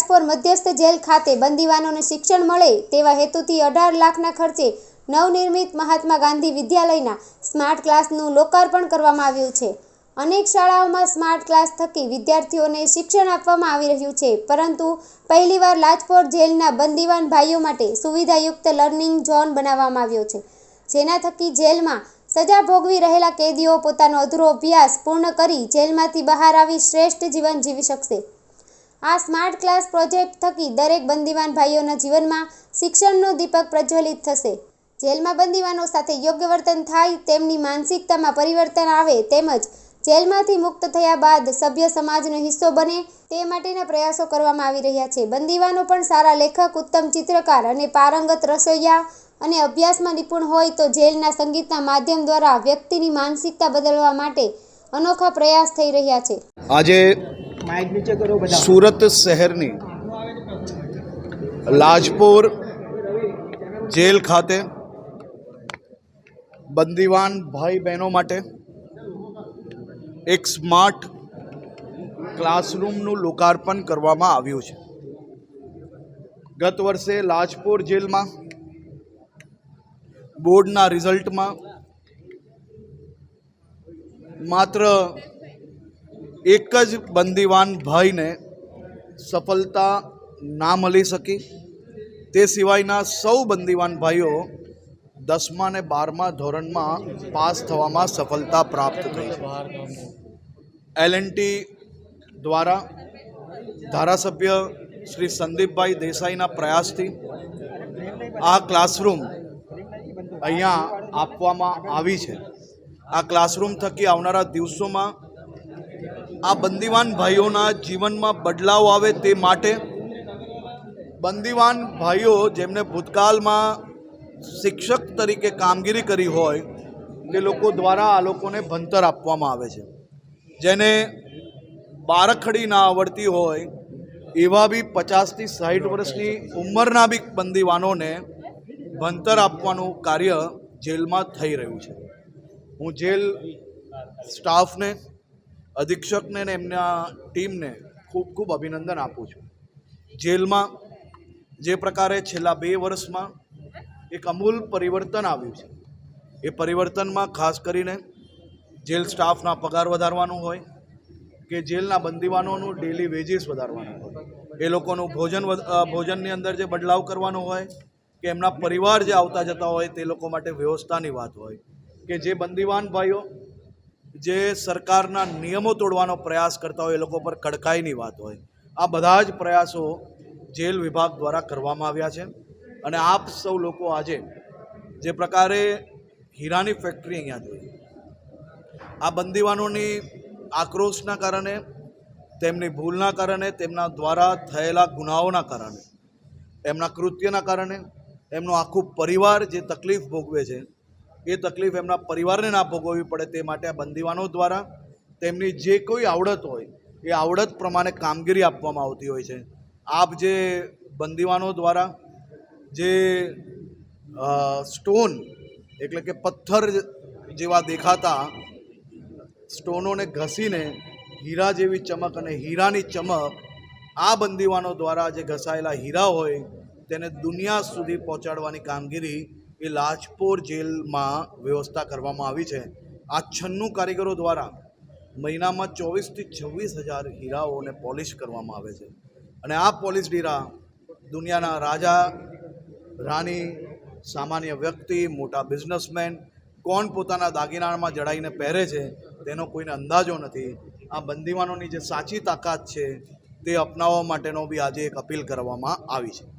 લાજપોર મધ્યસ્થ જેલ ખાતે બંદીવાનોને શિક્ષણ મળે તેવા હેતુથી 18 લાખના ખર્ચે નવનિર્મિત મહાત્મા ગાંધી વિદ્યાલયના સ્માર્ટ ક્લાસનું લોકાર્પણ કરવામાં આવ્યું છે। અનેક શાળાઓમાં સ્માર્ટ ક્લાસ થકી વિદ્યાર્થીઓને શિક્ષણ આપવામાં આવી રહ્યું છે, પરંતુ પહેલીવાર લાજપોર જેલના બંદીવાન ભાઈઓ માટે સુવિધાયુક્ત લર્નિંગ ઝોન બનાવવામાં આવ્યો છે, જેના થકી જેલમાં સજા ભોગવી રહેલા કેદીઓ પોતાનો અધૂરો અભ્યાસ પૂર્ણ કરી જેલમાંથી બહાર આવી શ્રેષ્ઠ જીવન જીવી શકશે। આ સ્માર્ટ ક્લાસ પ્રોજેક્ટ થકી દરેક બંદીવાન ભાઈઓના જીવનમાં શિક્ષણનો દીપક પ્રજ્વલિત થશે। જેલમાં બંદીવાનો સાથે યોગ્ય વર્તન થાય, તેમની માનસિકતામાં પરિવર્તન આવે તેમજ જેલમાંથી મુક્ત થયા બાદ સભ્ય સમાજનો હિસ્સો બને તે માટેના પ્રયાસો કરવામાં આવી રહ્યા છે। બંદીવાનો પણ સારા લેખક, ઉત્તમ ચિત્રકાર અને પારંગત રસોઈયા અને અભ્યાસમાં નિપુણ હોય તો જેલના સંગીતના માધ્યમ દ્વારા વ્યક્તિની માનસિકતા બદલવા માટે અનોખા પ્રયાસ થઈ રહ્યા છે। આજે સુરત શહેરની લાજપોર જેલ ખાતે બંદીવાન ભાઈ બહેનો માટે એક સ્માર્ટ ક્લાસરૂમનું લોકાર્પણ કરવામાં આવ્યું છે। ગત વર્ષે લાજપોર જેલમાં બોર્ડના રિઝલ્ટમાં માત્ર એક જ બંદીવાન ભાઈને સફળતા ના મળી શકી, તે સિવાયના સૌ બંદીવાન ભાઈઓ 10મા અને 12મા ધોરણમાં પાસ થવામાં સફળતા પ્રાપ્ત થઈ છે। LNT દ્વારા ધારાસભ્ય શ્રી સંદીપભાઈ દેસાઈના પ્રયાસથી આ ક્લાસરૂમ અહીંયા આપવામાં આવી છે। આ ક્લાસરૂમ થકી આવનારા દિવસોમાં આ બંદીવાન ભાઈઓના જીવનમાં બદલાવ આવે તે માટે બંદીવાન ભાઈઓ જેમને ભૂતકાળમાં શિક્ષક તરીકે કામગીરી કરી હોય તે લોકો દ્વારા આ લોકોને ભણતર આપવામાં આવે છે। જેને બારખડી ના આવડતી હોય એવા બી 50 થી 60 વર્ષની ઉંમરના બી બંદીવાનોને ભણતર આપવાનું કાર્ય જેલમાં થઈ રહ્યું છે। હું જેલ સ્ટાફને, અધિક્ષકને અને એમના ટીમને ખૂબ ખૂબ અભિનંદન આપું છું। જેલમાં જે પ્રકારે છેલ્લા 2 વર્ષમાં એક અમૂલ પરિવર્તન આવ્યું છે, એ પરિવર્તનમાં ખાસ કરીને જેલ સ્ટાફના પગાર વધારવાનું હોય કે જેલના બંદીવાનોનું ડેલી વેજીસ વધારવાનું હોય, એ લોકોનું ભોજનની અંદર જે બદલાવ કરવાનો હોય કે એમના પરિવાર જે આવતા જતા હોય તે લોકો માટે વ્યવસ્થાની વાત હોય કે જે બંદીવાન ભાઈઓ જે સરકારના નિયમો તોડવાનો પ્રયાસ કરતા હોય એ લોકો પર કડકાઈની વાત હોય, આ બધા જ પ્રયાસો જેલ વિભાગ દ્વારા કરવામાં આવ્યા છે। અને આપ સૌ લોકો આજે જે પ્રકારે હીરાની ફેક્ટરી અહીંયા જોઈ, આ બંદીવાનોની આક્રોશના કારણે, તેમની ભૂલના કારણે, તેમના દ્વારા થયેલા ગુનાઓના કારણે, એમના કૃત્યના કારણે એમનું આખું પરિવાર જે તકલીફ ભોગવે છે એ તકલીફ એમના પરિવારને ના ભોગવવી પડે તે માટે આ બંદીવાનો દ્વારા તેમની જે કોઈ આવડત હોય એ આવડત પ્રમાણે કામગીરી આપવામાં આવતી હોય છે। આપ જે બંદીવાનો દ્વારા જે સ્ટોન એટલે કે પથ્થર જેવા દેખાતા સ્ટોનોને ઘસીને હીરા જેવી ચમક અને હીરાની ચમક આ બંદીવાનો દ્વારા જે ઘસાયેલા હીરા હોય તેને દુનિયા સુધી પહોંચાડવાની કામગીરી એ લાજપોર જેલમાં વ્યવસ્થા કરવામાં આવી છે। આ 96 કારીગરો દ્વારા મહિનામાં 24 થી 26 હજાર હીરાઓને પોલિશ કરવામાં આવે છે અને આ પોલિશ હીરા દુનિયાના રાજા, રાણી, સામાન્ય વ્યક્તિ, મોટા બિઝનેસમેન કોણ પોતાના દાગીનામાં જડાઈને પહેરે છે તેનો કોઈને અંદાજો નથી। આ બંદીવાનોની જે સાચી તાકાત છે તે અપનાવવા માટેનો બી આજે એક અપીલ કરવામાં આવી છે।